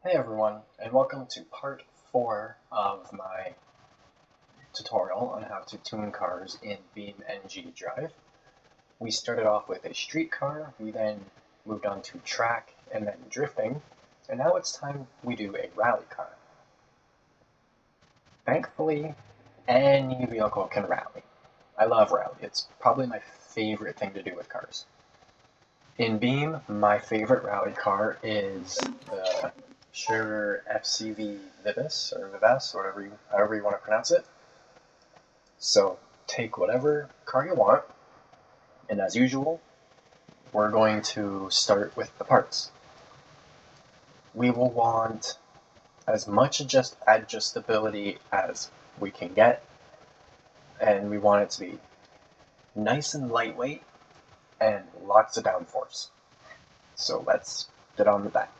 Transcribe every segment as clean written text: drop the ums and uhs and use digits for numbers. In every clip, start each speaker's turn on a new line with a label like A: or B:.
A: Hey everyone, and welcome to part 4 of my tutorial on how to tune cars in BeamNG.drive. We started off with a street car, we then moved on to track and then drifting, and now it's time we do a rally car. Thankfully, any vehicle can rally. I love rally, it's probably my favorite thing to do with cars. In Beam, my favorite rally car is the Sure FCV Vivis, or Vives, however you want to pronounce it. So take whatever car you want, and as usual, we're going to start with the parts. We will want as much adjustability as we can get, and we want it to be nice and lightweight and lots of downforce. So let's get on with that.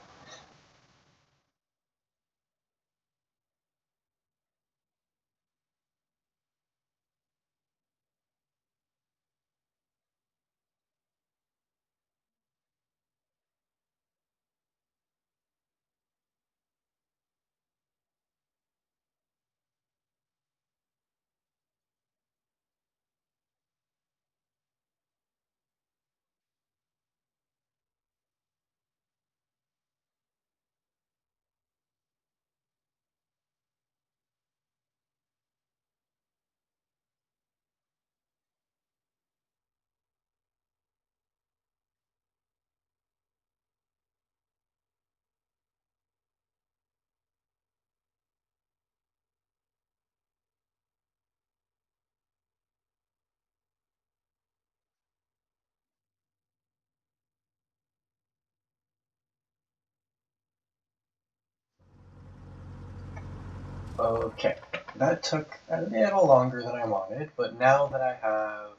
A: Okay, that took a little longer than I wanted, but now that I have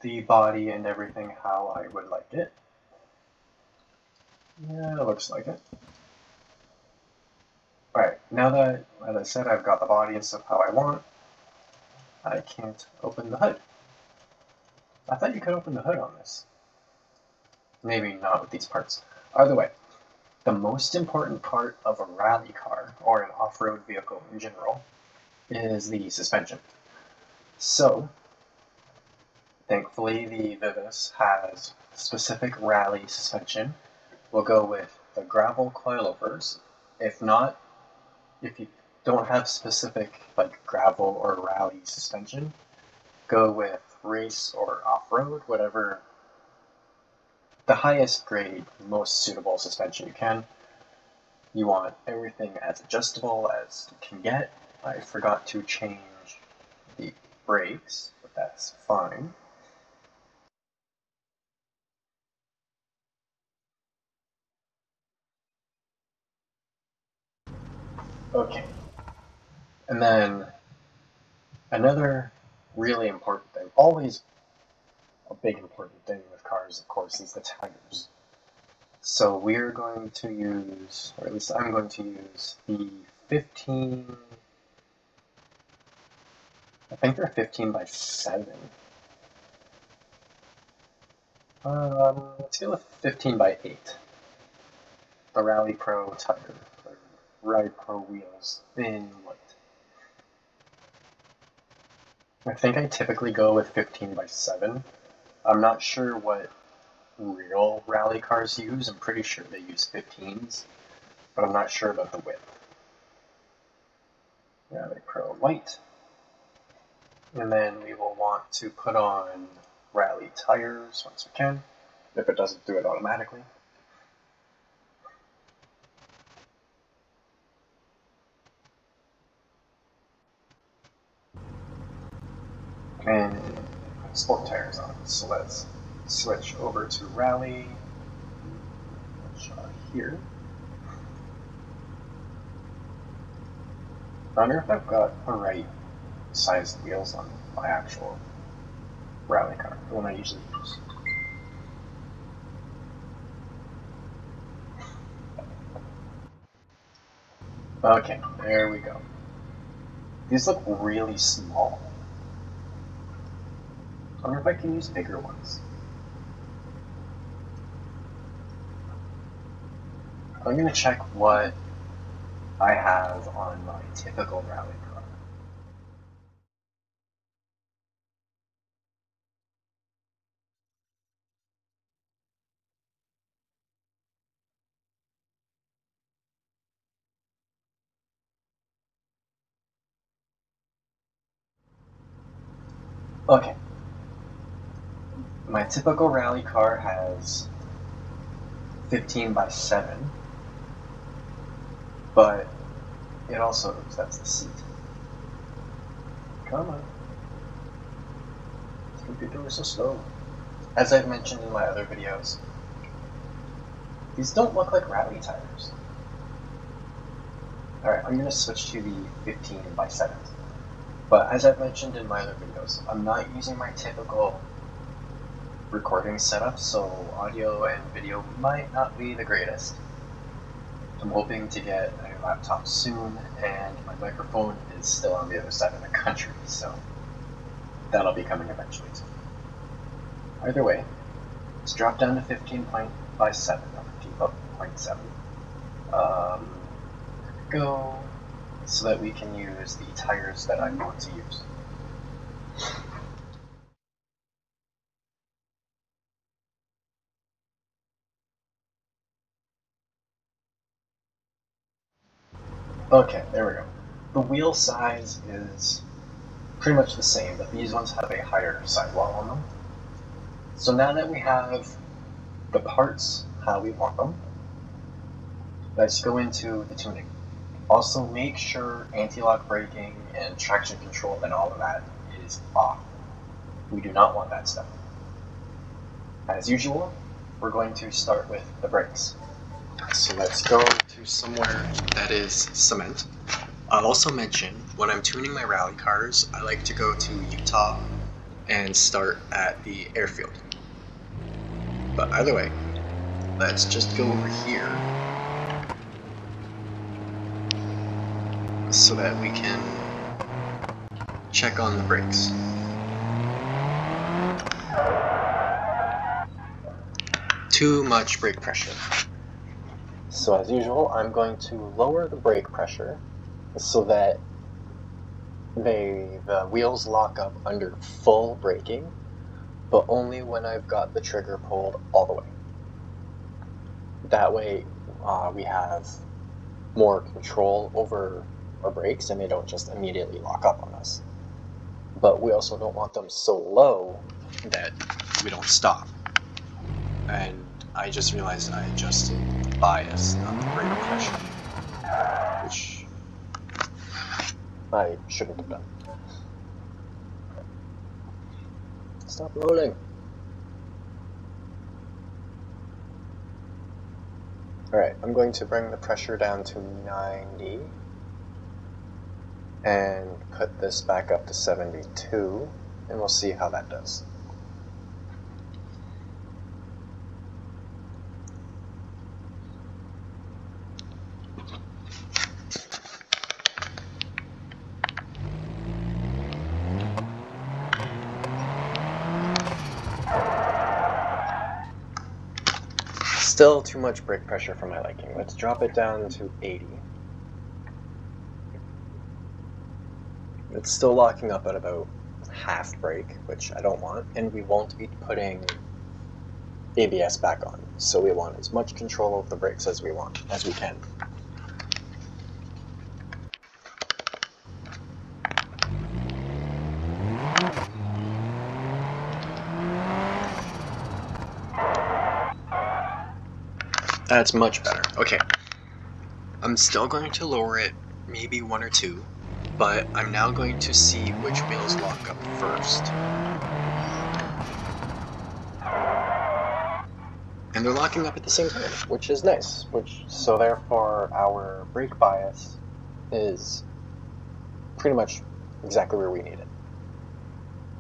A: the body and everything how I would like it, yeah, it looks like it. Alright, now that, as I said, I've got the body and stuff how I want, I can't open the hood. I thought you could open the hood on this. Maybe not with these parts. Either way, the most important part of a rally car, or an off-road vehicle in general, is the suspension. So, thankfully the Vivis has specific rally suspension. We'll go with the gravel coilovers. If not, if you don't have specific like gravel or rally suspension, go with race or off-road, whatever the highest grade, most suitable suspension you can. You want everything as adjustable as you can get. I forgot to change the brakes, but that's fine. Okay. And then another really important thing, always a big important thing with cars, of course, is the tires. So we're going to use, or at least I'm going to use, the 15, I think they're 15 by 7. Let's go with 15 by 8. The Rally Pro tire, or Rally Pro wheels in white. I think I typically go with 15 by 7. I'm not sure what real rally cars use. I'm pretty sure they use 15s, but I'm not sure about the width. Rally Pro white. And then we will want to put on rally tires once we can, if it doesn't do it automatically. And sport tires on. So let's switch over to rally, which are here. I wonder if I've got the right sized wheels on my actual rally car, the one I usually use. Okay, there we go. These look really small. I wonder if I can use bigger ones. I'm going to check what I have on my typical rally car. Okay. My typical rally car has 15x7, but it also, oops, that's the seat. Come on. This computer is so slow. As I've mentioned in my other videos, these don't look like rally tires. Alright, I'm going to switch to the 15x7. But as I've mentioned in my other videos, I'm not using my typical recording setup, so audio and video might not be the greatest. I'm hoping to get a laptop soon, and my microphone is still on the other side of the country, so that'll be coming eventually too. Either way, let's drop down to 15.7, or 15.7. Go, so that we can use the tires that I want to use. Okay, there we go. The wheel size is pretty much the same, but these ones have a higher sidewall on them. So now that we have the parts how we want them, let's go into the tuning. Also make sure anti-lock braking and traction control and all of that is off. We do not want that stuff. As usual, we're going to start with the brakes. So let's go to somewhere that is cement. I'll also mention, when I'm tuning my rally cars, I like to go to Utah and start at the airfield. But either way, let's just go over here so that we can check on the brakes. Too much brake pressure. So as usual, I'm going to lower the brake pressure so that the wheels lock up under full braking, but only when I've got the trigger pulled all the way. That way we have more control over our brakes and they don't just immediately lock up on us. But we also don't want them so low that we don't stop. And I just realized I adjusted the bias, not the brake pressure, which I shouldn't have done. Stop rolling. Alright, I'm going to bring the pressure down to 90 and put this back up to 72, and we'll see how that does. Still too much brake pressure for my liking. Let's drop it down to 80. It's still locking up at about half brake, which I don't want, and we won't be putting ABS back on, so we want as much control over the brakes as we can. That's much better. Okay. I'm still going to lower it maybe 1 or 2, but I'm now going to see which wheels lock up first. And they're locking up at the same time, which is nice. So therefore our brake bias is pretty much exactly where we need it.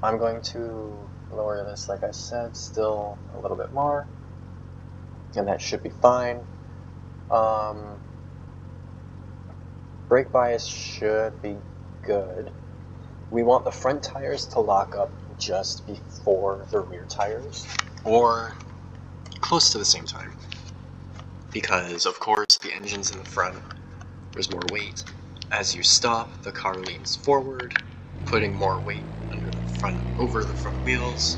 A: I'm going to lower this, like I said, still a little bit more, and that should be fine. Brake bias should be good. We want the front tires to lock up just before the rear tires, or close to the same time. because of course the engine's in the front, there's more weight. As you stop, the car leans forward, putting more weight over the front wheels,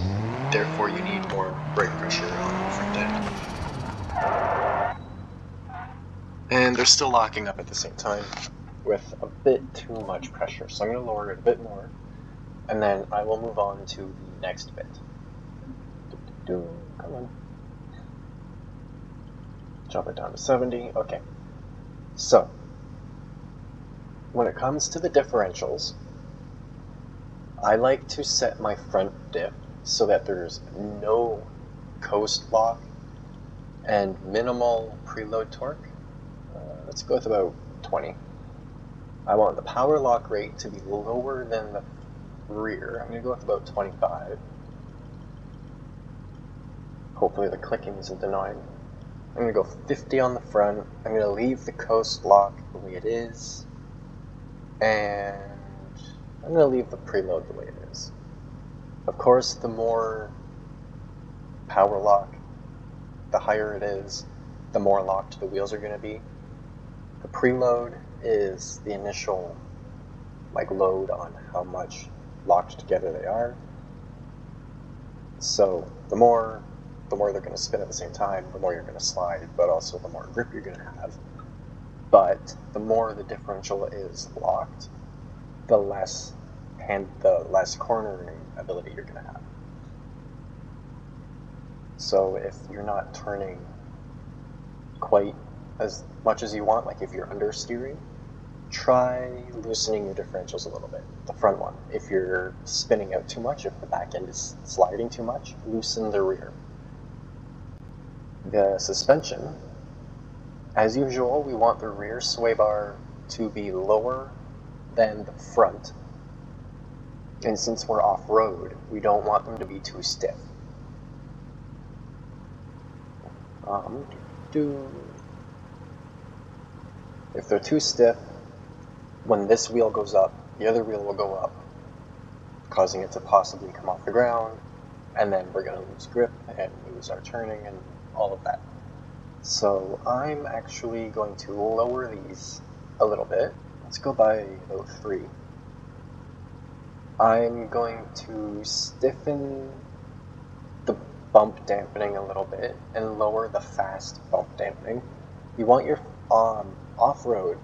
A: therefore you need more brake pressure on the front end. And they're still locking up at the same time with a bit too much pressure, so I'm going to lower it a bit more, and then I will move on to the next bit. Come on. Jump it down to 70. Okay. So, when it comes to the differentials, I like to set my front diff so that there's no coast lock and minimal preload torque. Let's go with about 20. I want the power lock rate to be lower than the rear. I'm going to go with about 25. Hopefully the clicking isn't annoying. I'm going to go 50 on the front. I'm going to leave the coast lock the way it is. And I'm going to leave the preload the way it is. Of course, the more power lock, the higher it is, the more locked the wheels are going to be. The preload is the initial load on how much locked together they are. So the more they're going to spin at the same time, the more you're going to slide, but also the more grip you're going to have. But the more the differential is locked, the less cornering ability you're going to have. So if you're not turning quite as much as you want, like if you're understeering, try loosening your differentials a little bit. The front one. If you're spinning out too much, if the back end is sliding too much, loosen the rear. The suspension, as usual, we want the rear sway bar to be lower than the front. And since we're off-road, we don't want them to be too stiff. If they're too stiff, when this wheel goes up, the other wheel will go up, causing it to possibly come off the ground, and then we're going to lose grip and lose our turning and all of that. So I'm actually going to lower these a little bit. Let's go by about 3. I'm going to stiffen the bump dampening a little bit and lower the fast bump dampening. You want your off-road,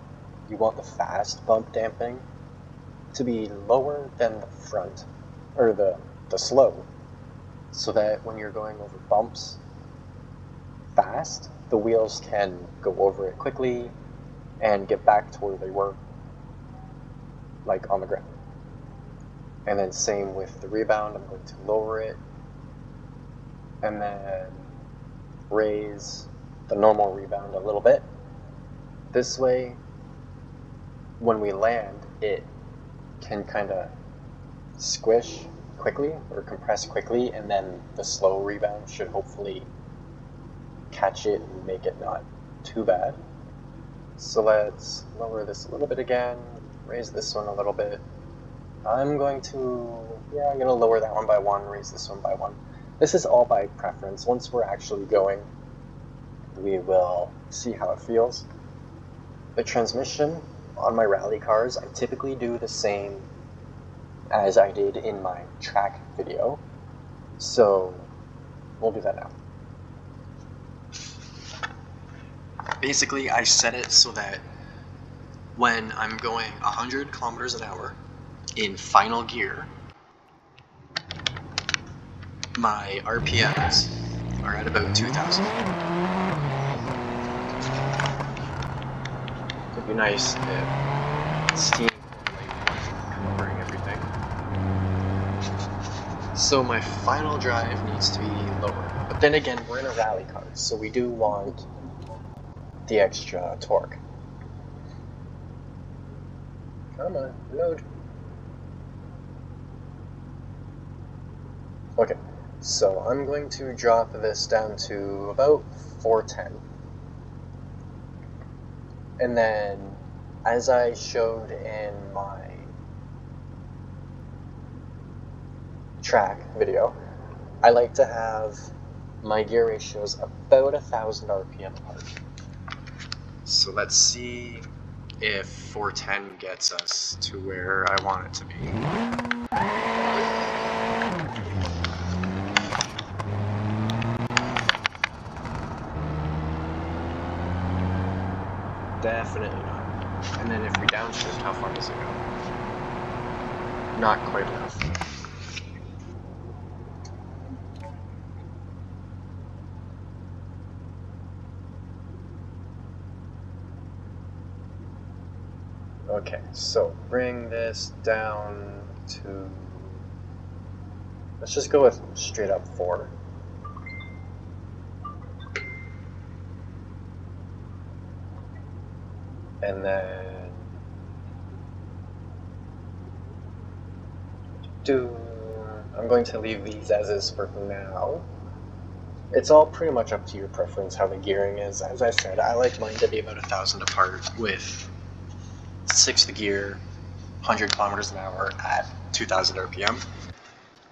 A: you want the fast bump dampening to be lower than the front, or the slow, so that when you're going over bumps fast, the wheels can go over it quickly and get back to where they were, like on the ground. And then same with the rebound, I'm going to lower it and then raise the normal rebound a little bit. This way, when we land, it can kind of squish quickly or compress quickly, and then the slow rebound should hopefully catch it and make it not too bad. So let's lower this a little bit again, raise this one a little bit. I'm going to lower that one by 1, raise this one by 1. This is all by preference. Once we're actually going, we will see how it feels. The transmission on my rally cars, I typically do the same as I did in my track video. So we'll do that now. Basically, I set it so that when I'm going 100 kilometers an hour in final gear, my RPMs are at about 2,000. It'd be nice if steam wasn't covering everything. So my final drive needs to be lower. But then again, we're in a rally car, so we do want the extra torque. Come on, load. Okay, so I'm going to drop this down to about 410. And then, as I showed in my track video, I like to have my gear ratios about 1,000 RPM apart. So let's see if 410 gets us to where I want it to be. Definitely not. And then if we downshift, how far does it go? Not quite enough. Okay, so bring this down to, let's just go with straight up 4. And then I'm going to leave these as is for now. It's all pretty much up to your preference how the gearing is. As I said, I like mine to be about 1,000 apart with 6th gear, 100 kilometers an hour at 2,000 RPM.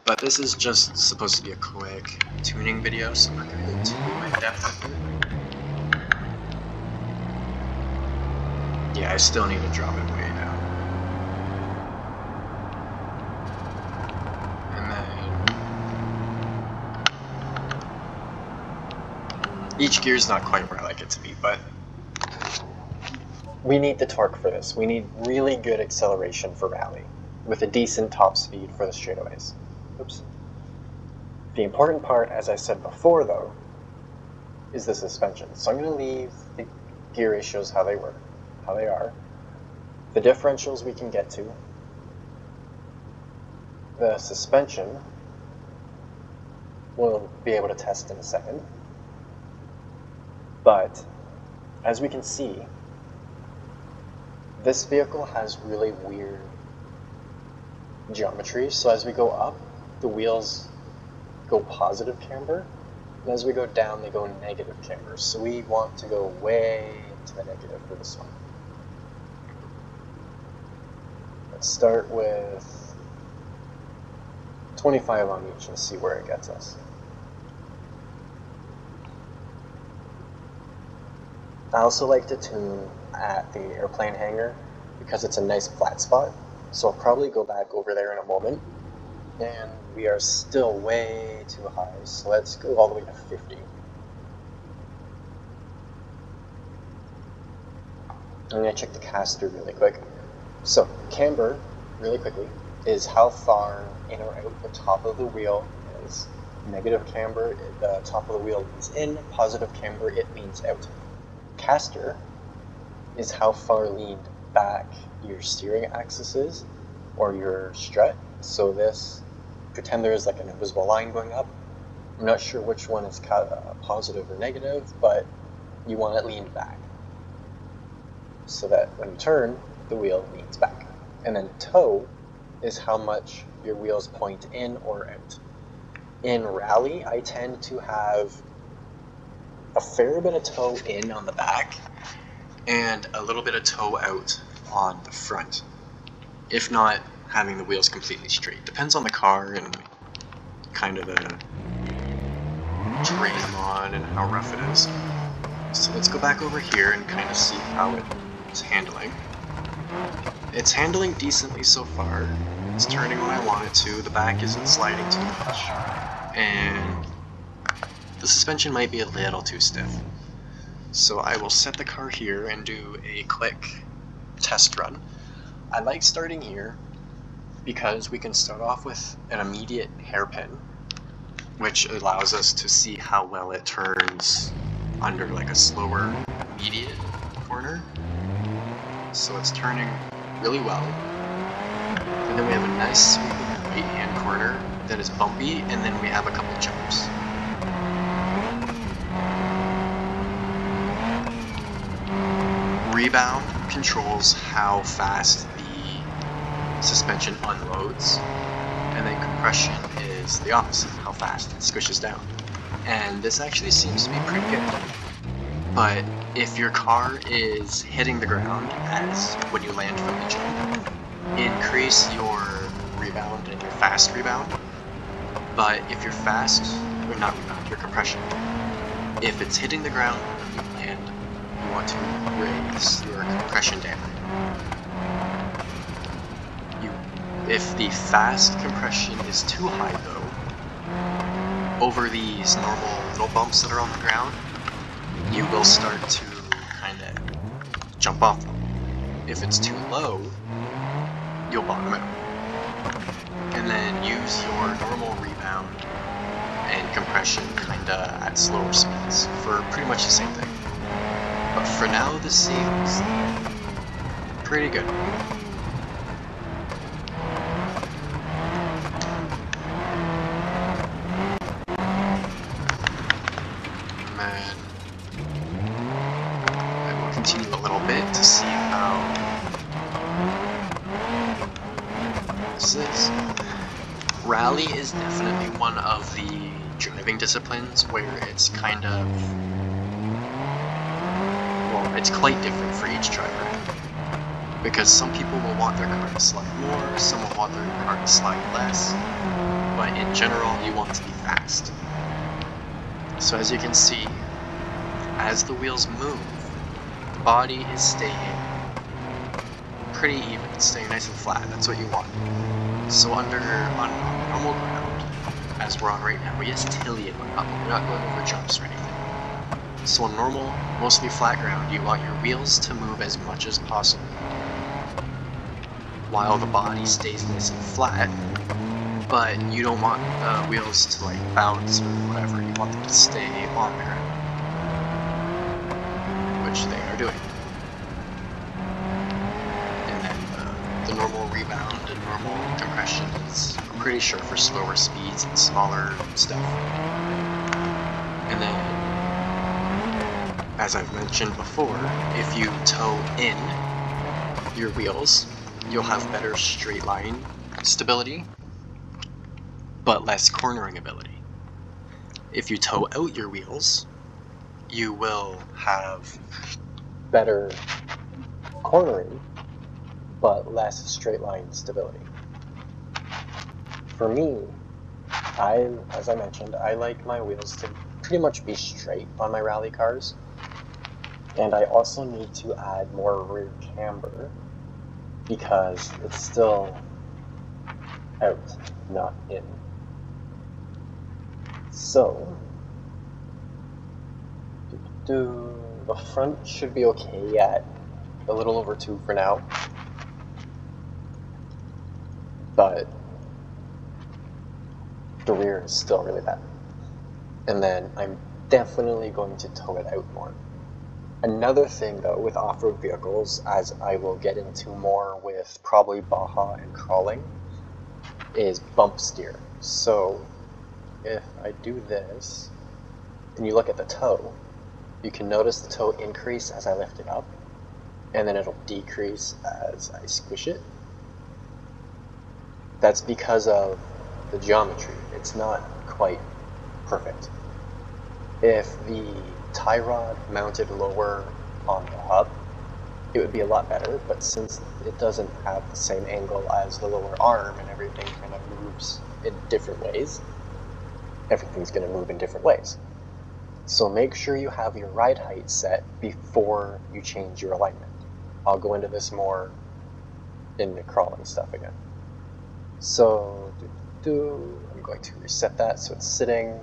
A: But this is just supposed to be a quick tuning video, so I'm not going to go too in depth with it. Yeah, I still need to drop it way down. And then each gear is not quite where I like it to be, but we need the torque for this. We need really good acceleration for rally, with a decent top speed for the straightaways. Oops. The important part, as I said before though, is the suspension. So I'm going to leave the gear ratios how they are. The differentials we can get to. The suspension we'll be able to test in a second. But as we can see, this vehicle has really weird geometry. So as we go up, the wheels go positive camber, and as we go down, they go negative camber. So we want to go way to the negative for this one. Let's start with 25 on each and see where it gets us. I also like to tune at the airplane hangar because it's a nice flat spot, so I'll probably go back over there in a moment. And we are still way too high, so let's go all the way to 50. I'm going to check the caster really quick. So, camber, really quickly, is how far in or out the top of the wheel is. Negative camber, the top of the wheel means in, positive camber, it means out. Caster is how far leaned back your steering axis is, or your strut. So this, pretend there is like an invisible line going up. I'm not sure which one is positive or negative, but you want it leaned back, so that when you turn, the wheel leans back. And then toe is how much your wheels point in or out. In rally, I tend to have a fair bit of toe in on the back and a little bit of toe out on the front, if not having the wheels completely straight. Depends on the car and kind of the terrain I'm on and how rough it is. So let's go back over here and kind of see how it's handling. It's handling decently so far. It's turning when I want it to. The back isn't sliding too much. And the suspension might be a little too stiff. So I will set the car here and do a quick test run. I like starting here because we can start off with an immediate hairpin, which allows us to see how well it turns under like a slower immediate corner. So it's turning really well. And then we have a nice sweeping right-hand corner that is bumpy, and then we have a couple jumps. Rebound controls how fast the suspension unloads, and then compression is the opposite, how fast it squishes down. And this actually seems to be pretty good. But if your car is hitting the ground as when you land from the jump, increase your rebound and your fast rebound. But if you're fast, or not rebound, your compression. If it's hitting the ground when you land, you want to is your compression damper. If the fast compression is too high though, over these normal little bumps that are on the ground, you will start to kind of jump off them. If it's too low, you'll bottom out. And then use your normal rebound and compression kinda at slower speeds for pretty much the same thing. But for now, this seems pretty good. And I will continue a little bit to see how this is. Rally is definitely one of the driving disciplines where it's kind of, well, it's quite different for each driver. Because some people will want their car to slide more, some will want their car to slide less, but in general, you want to be fast. So as you can see, as the wheels move, the body is staying pretty even, it's staying nice and flat, that's what you want. So on normal ground, as we're on right now, yes, tilly and whatnot, but we're not going over jumps or anything. So on normal, mostly flat ground, you want your wheels to move as much as possible, while the body stays nice and flat, but you don't want the wheels to like bounce or whatever, you want them to stay on the ground, which they are doing. And then the normal rebound and normal compression is, I'm pretty sure, for slower speeds and smaller stuff. And then, as I've mentioned before, if you toe in your wheels, you'll have better straight line stability, but less cornering ability. If you toe out your wheels, you will have better cornering, but less straight line stability. For me, as I mentioned, I like my wheels to pretty much be straight on my rally cars, and I also need to add more rear camber because it's still out, not in. So, the front should be okay at a little over 2 for now, but the rear is still really bad. And then I'm definitely going to tow it out more. Another thing though with off-road vehicles, as I will get into more with probably Baja and crawling, is bump steer. So if I do this, and you look at the toe, you can notice the toe increase as I lift it up, and then it'll decrease as I squish it. That's because of the geometry. It's not quite perfect. If the tie rod mounted lower on the hub, it would be a lot better, but since it doesn't have the same angle as the lower arm and everything kind of moves in different ways, everything's going to move in different ways. So make sure you have your ride height set before you change your alignment. I'll go into this more in the crawling stuff again. So I'm going to reset that so it's sitting.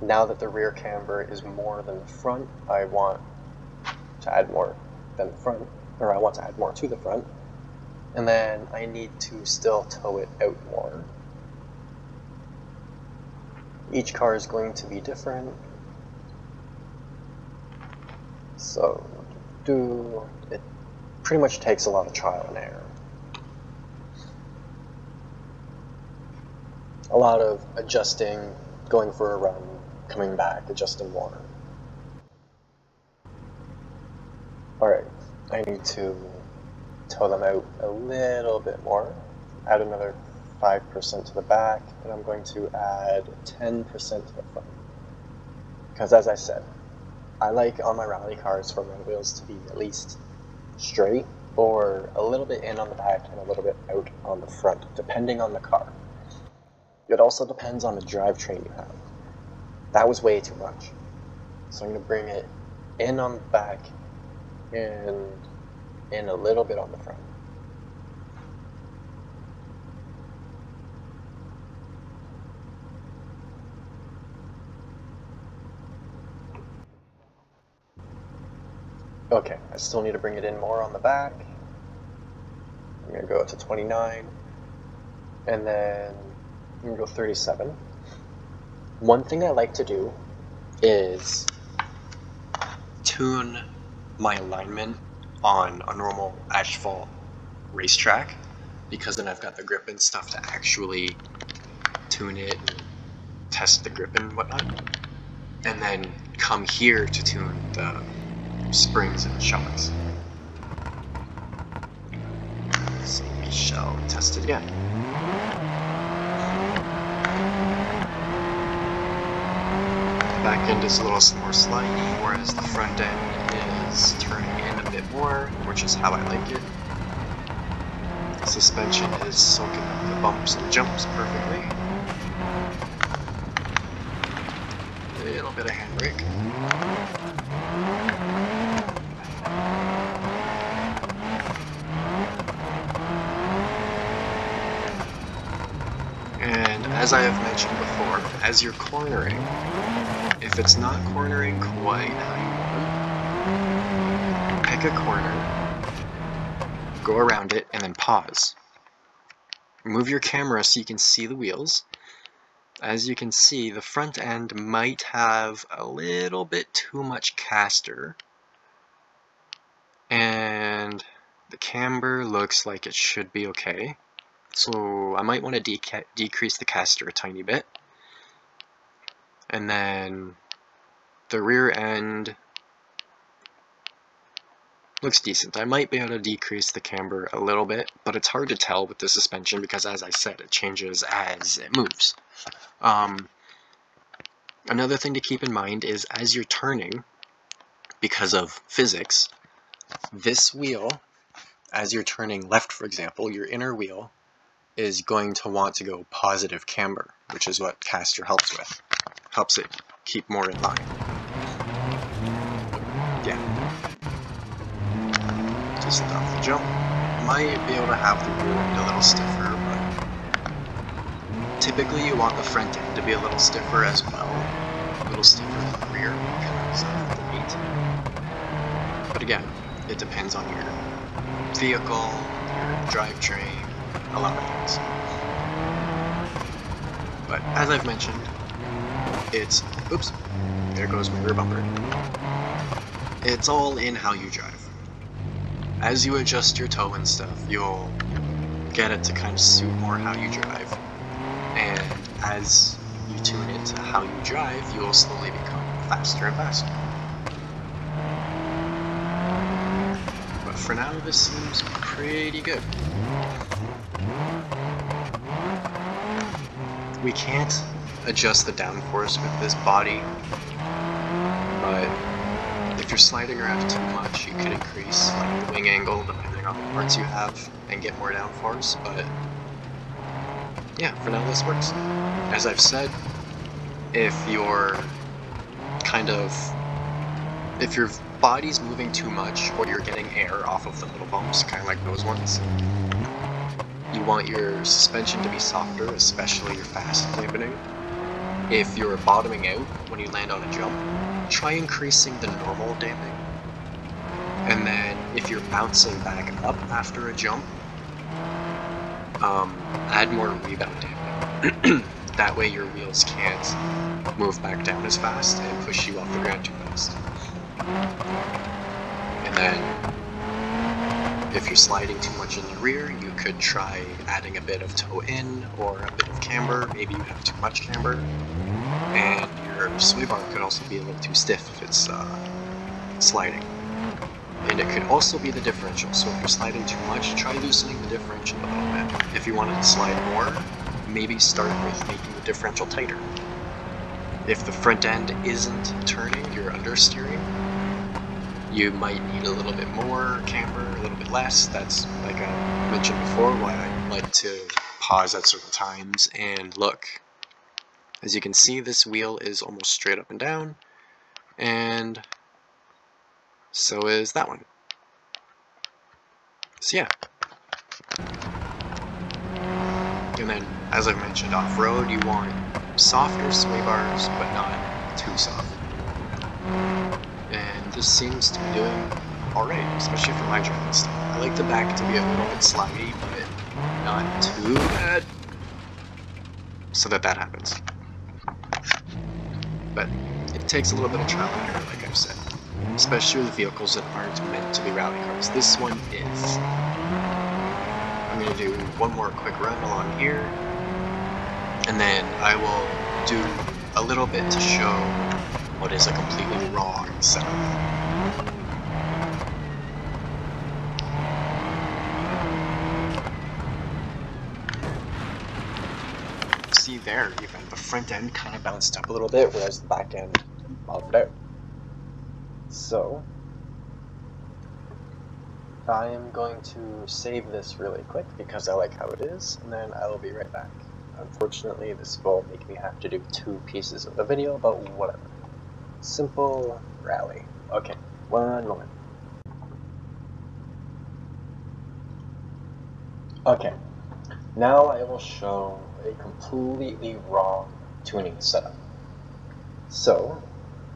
A: Now that the rear camber is more than the front, I want to add more than the front, or I want to add more to the front. And then I need to still tow it out more. Each car is going to be different. So it pretty much takes a lot of trial and error. A lot of adjusting, going for a run, coming back, adjusting more. Alright, I need to tow them out a little bit more. Add another 5% to the back, and I'm going to add 10% to the front. Because as I said, I like on my rally cars for my wheels to be at least straight, or a little bit in on the back and a little bit out on the front, depending on the car. It also depends on the drivetrain you have. That was way too much. So I'm going to bring it in on the back and in a little bit on the front. Okay, I still need to bring it in more on the back. I'm going to go up to 29, and then I'm going to go 37. One thing I like to do is tune my alignment on a normal asphalt racetrack, because then I've got the grip and stuff to actually tune it and test the grip and whatnot, and then come here to tune the springs and shocks. So we shall test it again. The back end is a little more slidey, whereas the front end is turning in a bit more, which is how I like it. The suspension is soaking up the bumps and jumps perfectly. A little bit of handbrake. And as I have mentioned before, as you're cornering, if it's not cornering quite how you want, pick a corner, go around it, and then pause. Move your camera so you can see the wheels. As you can see, the front end might have a little bit too much caster, and the camber looks like it should be okay. So I might want to decrease the caster a tiny bit. And then the rear end looks decent. I might be able to decrease the camber a little bit, but it's hard to tell with the suspension because, as I said, it changes as it moves. Another thing to keep in mind is as you're turning, because of physics, this wheel, as you're turning left, for example, your inner wheel is going to want to go positive camber, which is what caster helps with. Helps it keep more in line. Yeah. Just off the jump. Might be able to have the rear end a little stiffer, but typically you want the front end to be a little stiffer as well. A little stiffer than the rear because of the weight. But again, it depends on your vehicle, your drivetrain, a lot of things. But as I've mentioned, it's, oops, there goes my rear bumper. It's all in how you drive. As you adjust your toe and stuff, you'll get it to kind of suit more how you drive. And as you tune it to how you drive, you'll slowly become faster and faster. But for now, this seems pretty good. We can't adjust the downforce with this body, but if you're sliding around too much, you could increase like the wing angle depending on the parts you have and get more downforce. But yeah, for now this works. As I've said, if your body's moving too much or you're getting air off of the little bumps, kind of like those ones, you want your suspension to be softer, especially your fast dampening. If you're bottoming out when you land on a jump, try increasing the normal damping. And then if you're bouncing back up after a jump, add more rebound damping. That way your wheels can't move back down as fast and push you off the ground too fast. And then if you're sliding too much in the rear, you could try adding a bit of toe in or a bit of camber. Maybe you have too much camber. And your sway bar could also be a little too stiff if it's sliding. And it could also be the differential. So if you're sliding too much, try loosening the differential a little bit. If you wanted to slide more, maybe start with making the differential tighter. If the front end isn't turning, you're understeering, you might need a little bit more camber, a little bit less. That's, like I mentioned before, why I like to pause at certain times and look. As you can see, this wheel is almost straight up and down, and so is that one. So yeah. And then, as I mentioned, off-road, you want softer sway bars, but not too soft. And this seems to be doing alright, especially for my driving style. I like the back to be a little bit slidey, but not too bad, so that happens. But it takes a little bit of trial and error, like I've said, especially with vehicles that aren't meant to be rally cars. This one is. I'm going to do one more quick run along here, and then I will do a little bit to show what is a completely wrong setup. See there, even the front end kind of bounced up a little bit, whereas the back end bottomed out. So I am going to save this really quick because I like how it is, and then I will be right back. Unfortunately, this will make me have to do 2 pieces of the video, but whatever. Simple rally. Okay, one moment. Okay, now I will show a completely wrong tuning setup. So,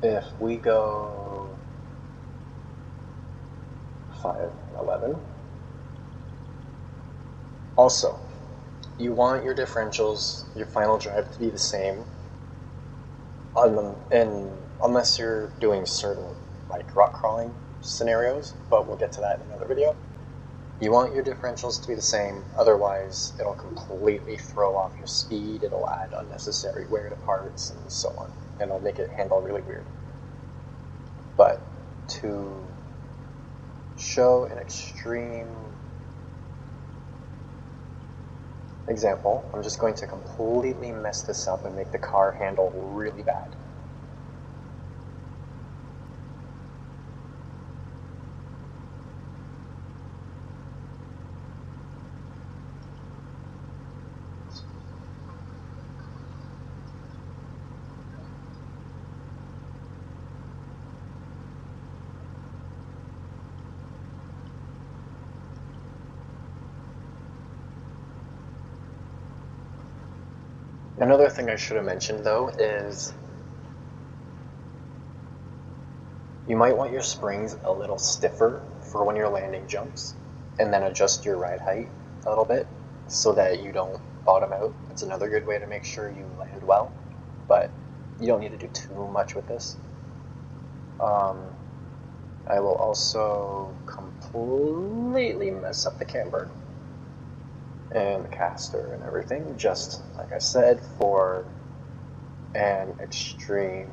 A: if we go 511. Also, you want your differentials, your final drive to be the same, unless you're doing certain like rock crawling scenarios, but we'll get to that in another video. You want your differentials to be the same, otherwise it'll completely throw off your speed, it'll add unnecessary wear to parts, and so on, and it'll make it handle really weird. But to show an extreme example, I'm just going to completely mess this up and make the car handle really bad. Another thing I should have mentioned though is you might want your springs a little stiffer for when you're landing jumps, and then adjust your ride height a little bit so that you don't bottom out. It's another good way to make sure you land well, but you don't need to do too much with this. I will also completely mess up the camber and the caster and everything, just like I said, for an extreme.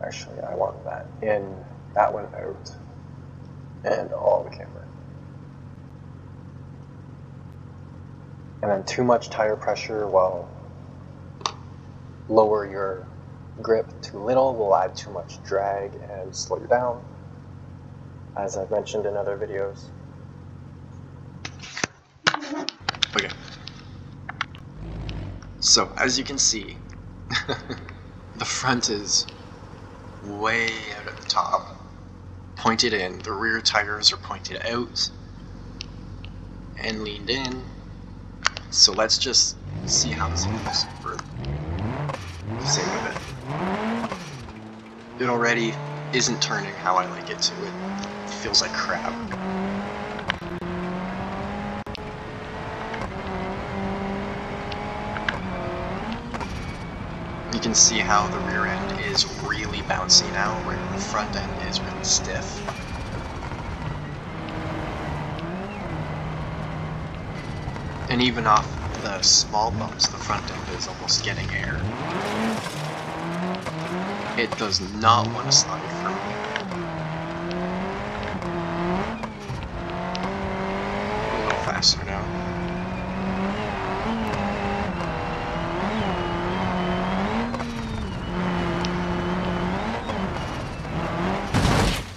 A: Actually, I want that in, that one out, and all the camber. And then too much tire pressure will lower your grip, too little will add too much drag and slow you down, as I've mentioned in other videos. Okay. So, as you can see, the front is way out at the top, pointed in, the rear tires are pointed out and leaned in. So let's just see how this goes for the sake of it. It already isn't turning how I like it to. It feels like crap. You can see how the rear end is really bouncy now, where the front end is really stiff. And even off the small bumps, the front end is almost getting air. It does not want to slide for me. A little faster now.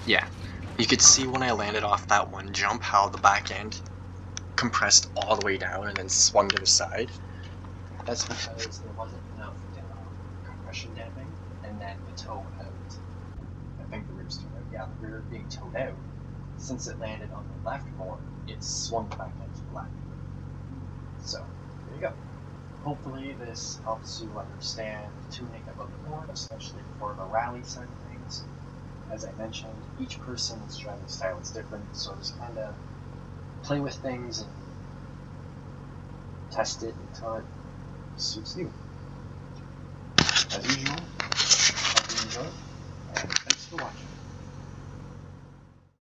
A: Yeah, you could see when I landed off that one jump how the back end compressed all the way down and then swung to the side. That's because there wasn't enough compression damping, and then the toe out. I think the rear's towed out. Yeah, the rear being towed out since it landed on the left more, it swung back into black. So, there you go. Hopefully this helps you understand tuning a little bit more, especially for the rally side of things. As I mentioned, each person's driving style is different, so just kind of play with things and test it until it suits you. As usual, hope you enjoy, and thanks for watching.